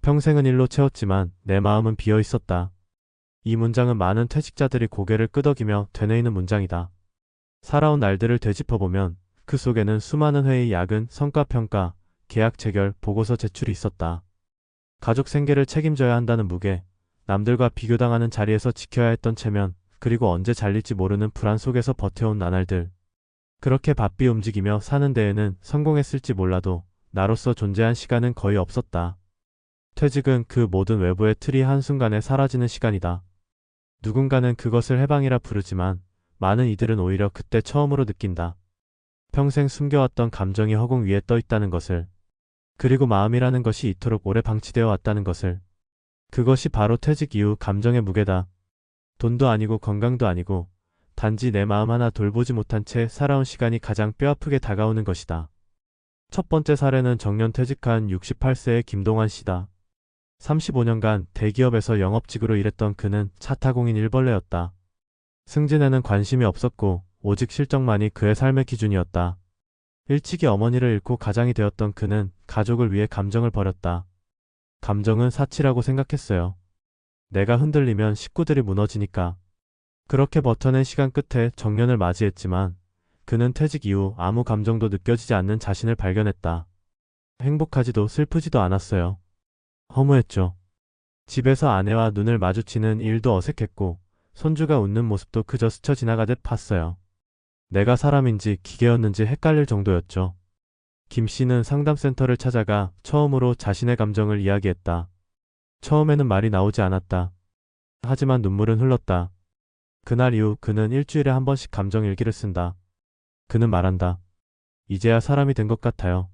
평생은 일로 채웠지만 내 마음은 비어 있었다. 이 문장은 많은 퇴직자들이 고개를 끄덕이며 되뇌이는 문장이다. 살아온 날들을 되짚어보면 그 속에는 수많은 회의, 야근, 성과평가, 계약 체결, 보고서 제출이 있었다. 가족 생계를 책임져야 한다는 무게, 남들과 비교당하는 자리에서 지켜야 했던 체면, 그리고 언제 잘릴지 모르는 불안 속에서 버텨온 나날들. 그렇게 바삐 움직이며 사는 데에는 성공했을지 몰라도 나로서 존재한 시간은 거의 없었다. 퇴직은 그 모든 외부의 틀이 한순간에 사라지는 시간이다. 누군가는 그것을 해방이라 부르지만 많은 이들은 오히려 그때 처음으로 느낀다. 평생 숨겨왔던 감정이 허공 위에 떠 있다는 것을. 그리고 마음이라는 것이 이토록 오래 방치되어 왔다는 것을. 그것이 바로 퇴직 이후 감정의 무게다. 돈도 아니고 건강도 아니고 단지 내 마음 하나 돌보지 못한 채 살아온 시간이 가장 뼈아프게 다가오는 것이다. 첫 번째 사례는 정년 퇴직한 68세의 김동환 씨다. 35년간 대기업에서 영업직으로 일했던 그는 차타공인 일벌레였다. 승진에는 관심이 없었고 오직 실적만이 그의 삶의 기준이었다. 일찍이 어머니를 잃고 가장이 되었던 그는 가족을 위해 감정을 버렸다. 감정은 사치라고 생각했어요. 내가 흔들리면 식구들이 무너지니까. 그렇게 버텨낸 시간 끝에 정년을 맞이했지만 그는 퇴직 이후 아무 감정도 느껴지지 않는 자신을 발견했다. 행복하지도 슬프지도 않았어요. 허무했죠. 집에서 아내와 눈을 마주치는 일도 어색했고 손주가 웃는 모습도 그저 스쳐 지나가듯 봤어요. 내가 사람인지 기계였는지 헷갈릴 정도였죠. 김 씨는 상담센터를 찾아가 처음으로 자신의 감정을 이야기했다. 처음에는 말이 나오지 않았다. 하지만 눈물은 흘렀다. 그날 이후 그는 일주일에 한 번씩 감정 일기를 쓴다. 그는 말한다. 이제야 사람이 된 것 같아요.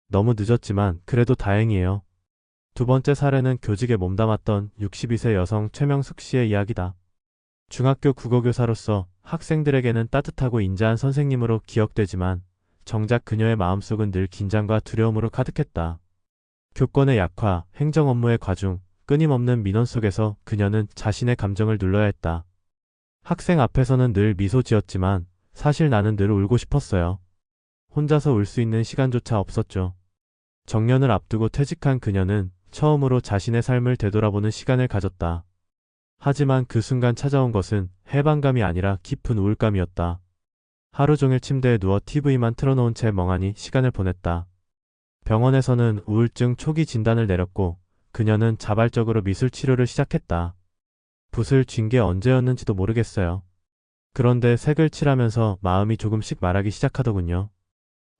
너무 늦었지만 그래도 다행이에요. 두 번째 사례는 교직에 몸담았던 62세 여성 최명숙 씨의 이야기다. 중학교 국어교사로서 학생들에게는 따뜻하고 인자한 선생님으로 기억되지만 정작 그녀의 마음속은 늘 긴장과 두려움으로 가득했다. 교권의 약화, 행정 업무의 과중, 끊임없는 민원 속에서 그녀는 자신의 감정을 눌러야 했다. 학생 앞에서는 늘 미소 지었지만 사실 나는 늘 울고 싶었어요. 혼자서 울 수 있는 시간조차 없었죠. 정년을 앞두고 퇴직한 그녀는 처음으로 자신의 삶을 되돌아보는 시간을 가졌다. 하지만 그 순간 찾아온 것은 해방감이 아니라 깊은 우울감이었다. 하루 종일 침대에 누워 TV만 틀어놓은 채 멍하니 시간을 보냈다. 병원에서는 우울증 초기 진단을 내렸고 그녀는 자발적으로 미술 치료를 시작했다. 붓을 쥔 게 언제였는지도 모르겠어요. 그런데 색을 칠하면서 마음이 조금씩 말하기 시작하더군요.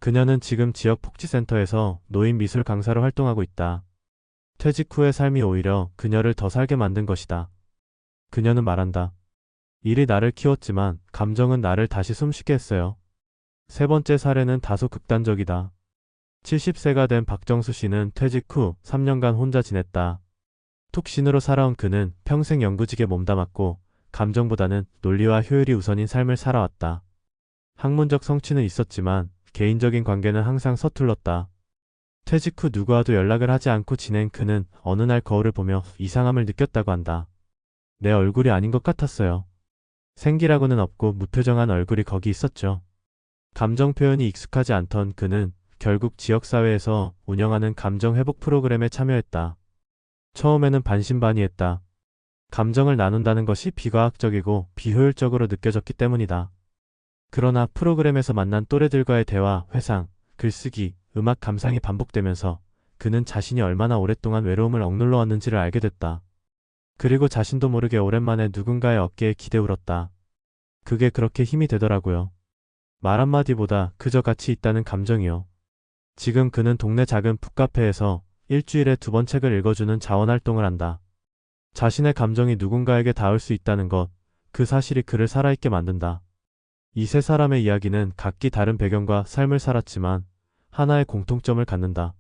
그녀는 지금 지역 복지센터에서 노인 미술 강사로 활동하고 있다. 퇴직 후의 삶이 오히려 그녀를 더 살게 만든 것이다. 그녀는 말한다. 일이 나를 키웠지만 감정은 나를 다시 숨쉬게 했어요. 세 번째 사례는 다소 극단적이다. 70세가 된 박정수 씨는 퇴직 후 3년간 혼자 지냈다. 툭신으로 살아온 그는 평생 연구직에 몸담았고 감정보다는 논리와 효율이 우선인 삶을 살아왔다. 학문적 성취는 있었지만 개인적인 관계는 항상 서툴렀다. 퇴직 후 누구와도 연락을 하지 않고 지낸 그는 어느 날 거울을 보며 이상함을 느꼈다고 한다. 내 얼굴이 아닌 것 같았어요. 생기라고는 없고 무표정한 얼굴이 거기 있었죠. 감정 표현이 익숙하지 않던 그는 결국 지역사회에서 운영하는 감정회복 프로그램에 참여했다. 처음에는 반신반의했다. 감정을 나눈다는 것이 비과학적이고 비효율적으로 느껴졌기 때문이다. 그러나 프로그램에서 만난 또래들과의 대화, 회상, 글쓰기, 음악 감상이 반복되면서 그는 자신이 얼마나 오랫동안 외로움을 억눌러 왔는지를 알게 됐다. 그리고 자신도 모르게 오랜만에 누군가의 어깨에 기대 울었다. 그게 그렇게 힘이 되더라고요. 말 한마디보다 그저 같이 있다는 감정이요. 지금 그는 동네 작은 북카페에서 일주일에 2번 책을 읽어주는 자원활동을 한다. 자신의 감정이 누군가에게 닿을 수 있다는 것, 그 사실이 그를 살아있게 만든다. 이 세 사람의 이야기는 각기 다른 배경과 삶을 살았지만 하나의 공통점을 갖는다.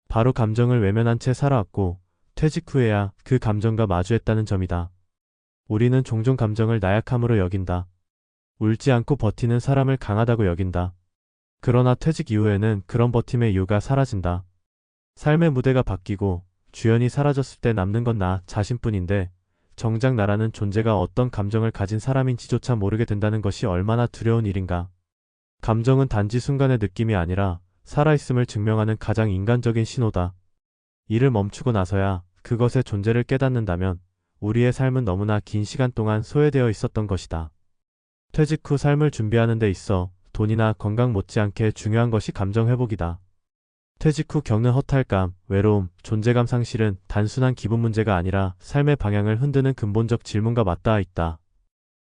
바로 감정을 외면한 채 살아왔고 퇴직 후에야 그 감정과 마주했다는 점이다. 우리는 종종 감정을 나약함으로 여긴다. 울지 않고 버티는 사람을 강하다고 여긴다. 그러나 퇴직 이후에는 그런 버팀의 이유가 사라진다. 삶의 무대가 바뀌고 주연이 사라졌을 때 남는 건 나 자신뿐인데 정작 나라는 존재가 어떤 감정을 가진 사람인지조차 모르게 된다는 것이 얼마나 두려운 일인가. 감정은 단지 순간의 느낌이 아니라 살아있음을 증명하는 가장 인간적인 신호다. 일을 멈추고 나서야 그것의 존재를 깨닫는다면 우리의 삶은 너무나 긴 시간 동안 소외되어 있었던 것이다. 퇴직 후 삶을 준비하는 데 있어 돈이나 건강 못지않게 중요한 것이 감정 회복이다. 퇴직 후 겪는 허탈감, 외로움, 존재감 상실은 단순한 기분 문제가 아니라 삶의 방향을 흔드는 근본적 질문과 맞닿아 있다.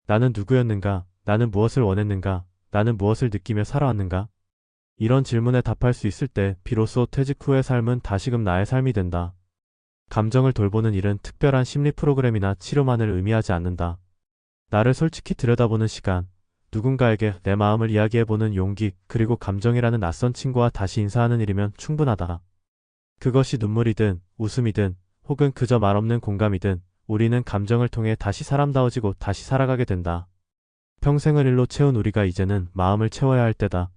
나는 누구였는가? 나는 무엇을 원했는가? 나는 무엇을 느끼며 살아왔는가? 이런 질문에 답할 수 있을 때 비로소 퇴직 후의 삶은 다시금 나의 삶이 된다. 감정을 돌보는 일은 특별한 심리 프로그램이나 치료만을 의미하지 않는다. 나를 솔직히 들여다보는 시간, 누군가에게 내 마음을 이야기해보는 용기, 그리고 감정이라는 낯선 친구와 다시 인사하는 일이면 충분하다. 그것이 눈물이든 웃음이든 혹은 그저 말없는 공감이든 우리는 감정을 통해 다시 사람다워지고 다시 살아가게 된다. 평생을 일로 채운 우리가 이제는 마음을 채워야 할 때다.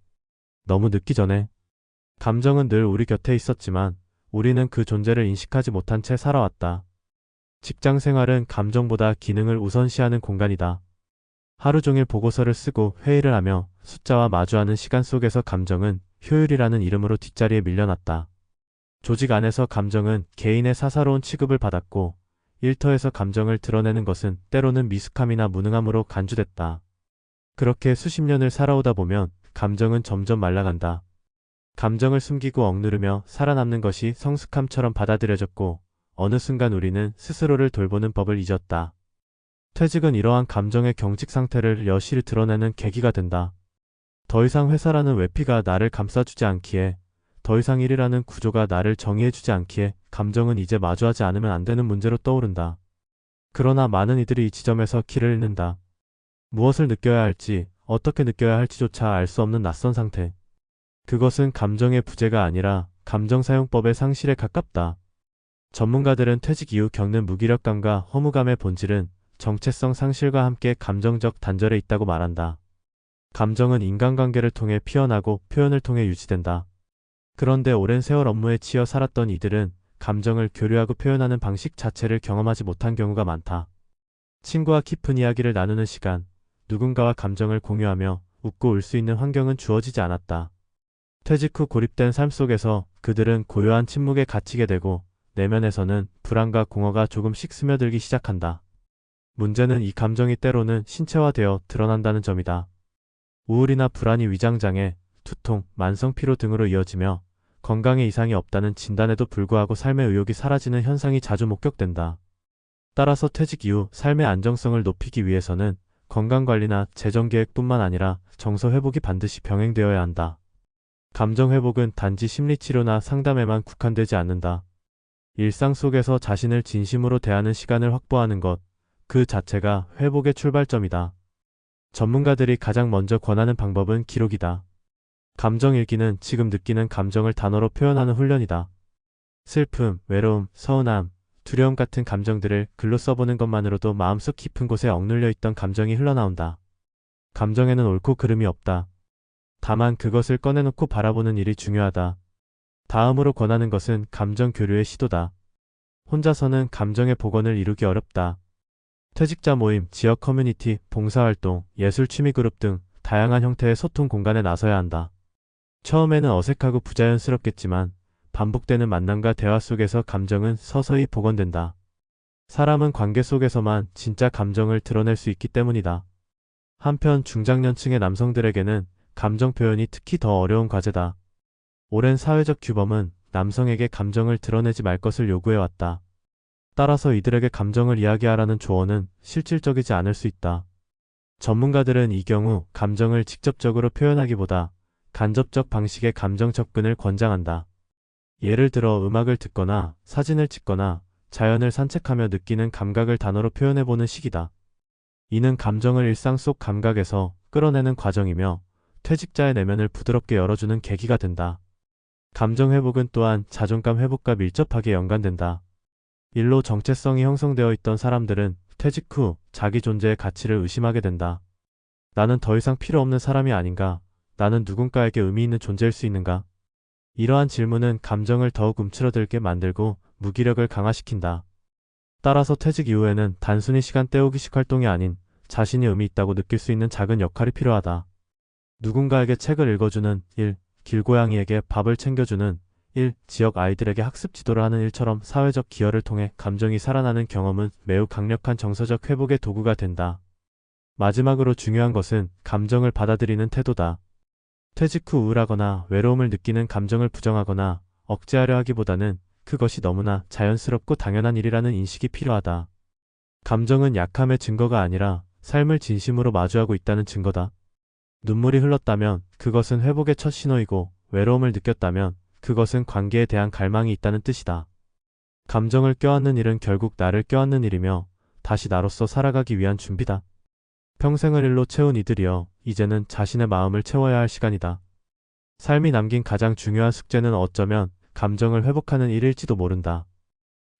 너무 늦기 전에. 감정은 늘 우리 곁에 있었지만 우리는 그 존재를 인식하지 못한 채 살아왔다. 직장 생활은 감정보다 기능을 우선시하는 공간이다. 하루 종일 보고서를 쓰고 회의를 하며 숫자와 마주하는 시간 속에서 감정은 효율이라는 이름으로 뒷자리에 밀려났다. 조직 안에서 감정은 개인의 사사로운 취급을 받았고 일터에서 감정을 드러내는 것은 때로는 미숙함이나 무능함으로 간주됐다. 그렇게 수십 년을 살아오다 보면 감정은 점점 말라간다. 감정을 숨기고 억누르며 살아남는 것이 성숙함처럼 받아들여졌고 어느 순간 우리는 스스로를 돌보는 법을 잊었다. 퇴직은 이러한 감정의 경직 상태를 여실히 드러내는 계기가 된다. 더 이상 회사라는 외피가 나를 감싸주지 않기에, 더 이상 일이라는 구조가 나를 정의해주지 않기에 감정은 이제 마주하지 않으면 안 되는 문제로 떠오른다. 그러나 많은 이들이 이 지점에서 길을 잃는다. 무엇을 느껴야 할지, 어떻게 느껴야 할지조차 알 수 없는 낯선 상태. 그것은 감정의 부재가 아니라 감정 사용법의 상실에 가깝다. 전문가들은 퇴직 이후 겪는 무기력감과 허무감의 본질은 정체성 상실과 함께 감정적 단절에 있다고 말한다. 감정은 인간관계를 통해 피어나고 표현을 통해 유지된다. 그런데 오랜 세월 업무에 치여 살았던 이들은 감정을 교류하고 표현하는 방식 자체를 경험하지 못한 경우가 많다. 친구와 깊은 이야기를 나누는 시간, 누군가와 감정을 공유하며 웃고 울 수 있는 환경은 주어지지 않았다. 퇴직 후 고립된 삶 속에서 그들은 고요한 침묵에 갇히게 되고 내면에서는 불안과 공허가 조금씩 스며들기 시작한다. 문제는 이 감정이 때로는 신체화되어 드러난다는 점이다. 우울이나 불안이 위장장애, 두통, 만성피로 등으로 이어지며 건강에 이상이 없다는 진단에도 불구하고 삶의 의욕이 사라지는 현상이 자주 목격된다. 따라서 퇴직 이후 삶의 안정성을 높이기 위해서는 건강관리나 재정계획뿐만 아니라 정서 회복이 반드시 병행되어야 한다. 감정 회복은 단지 심리치료나 상담에만 국한되지 않는다. 일상 속에서 자신을 진심으로 대하는 시간을 확보하는 것, 그 자체가 회복의 출발점이다. 전문가들이 가장 먼저 권하는 방법은 기록이다. 감정일기는 지금 느끼는 감정을 단어로 표현하는 훈련이다. 슬픔, 외로움, 서운함, 두려움 같은 감정들을 글로 써보는 것만으로도 마음속 깊은 곳에 억눌려 있던 감정이 흘러나온다. 감정에는 옳고 그름이 없다. 다만 그것을 꺼내놓고 바라보는 일이 중요하다. 다음으로 권하는 것은 감정 교류의 시도다. 혼자서는 감정의 복원을 이루기 어렵다. 퇴직자 모임, 지역 커뮤니티, 봉사활동, 예술 취미 그룹 등 다양한 형태의 소통 공간에 나서야 한다. 처음에는 어색하고 부자연스럽겠지만 반복되는 만남과 대화 속에서 감정은 서서히 복원된다. 사람은 관계 속에서만 진짜 감정을 드러낼 수 있기 때문이다. 한편 중장년층의 남성들에게는 감정 표현이 특히 더 어려운 과제다. 오랜 사회적 규범은 남성에게 감정을 드러내지 말 것을 요구해왔다. 따라서 이들에게 감정을 이야기하라는 조언은 실질적이지 않을 수 있다. 전문가들은 이 경우 감정을 직접적으로 표현하기보다 간접적 방식의 감정 접근을 권장한다. 예를 들어 음악을 듣거나 사진을 찍거나 자연을 산책하며 느끼는 감각을 단어로 표현해보는 식이다. 이는 감정을 일상 속 감각에서 끌어내는 과정이며 퇴직자의 내면을 부드럽게 열어주는 계기가 된다. 감정 회복은 또한 자존감 회복과 밀접하게 연관된다. 일로 정체성이 형성되어 있던 사람들은 퇴직 후 자기 존재의 가치를 의심하게 된다. 나는 더 이상 필요 없는 사람이 아닌가? 나는 누군가에게 의미 있는 존재일 수 있는가? 이러한 질문은 감정을 더욱 움츠러들게 만들고 무기력을 강화시킨다. 따라서 퇴직 이후에는 단순히 시간 때우기식 활동이 아닌 자신이 의미 있다고 느낄 수 있는 작은 역할이 필요하다. 누군가에게 책을 읽어주는 일, 길고양이에게 밥을 챙겨주는 1. 지역 아이들에게 학습 지도를 하는 일처럼 사회적 기여를 통해 감정이 살아나는 경험은 매우 강력한 정서적 회복의 도구가 된다. 마지막으로 중요한 것은 감정을 받아들이는 태도다. 퇴직 후 우울하거나 외로움을 느끼는 감정을 부정하거나 억제하려 하기보다는 그것이 너무나 자연스럽고 당연한 일이라는 인식이 필요하다. 감정은 약함의 증거가 아니라 삶을 진심으로 마주하고 있다는 증거다. 눈물이 흘렀다면 그것은 회복의 첫 신호이고, 외로움을 느꼈다면 그것은 관계에 대한 갈망이 있다는 뜻이다. 감정을 껴안는 일은 결국 나를 껴안는 일이며 다시 나로서 살아가기 위한 준비다. 평생을 일로 채운 이들이여, 이제는 자신의 마음을 채워야 할 시간이다. 삶이 남긴 가장 중요한 숙제는 어쩌면 감정을 회복하는 일일지도 모른다.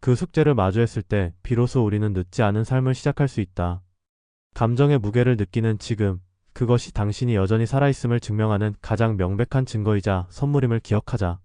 그 숙제를 마주했을 때 비로소 우리는 늦지 않은 삶을 시작할 수 있다. 감정의 무게를 느끼는 지금, 그것이 당신이 여전히 살아있음을 증명하는 가장 명백한 증거이자 선물임을 기억하자.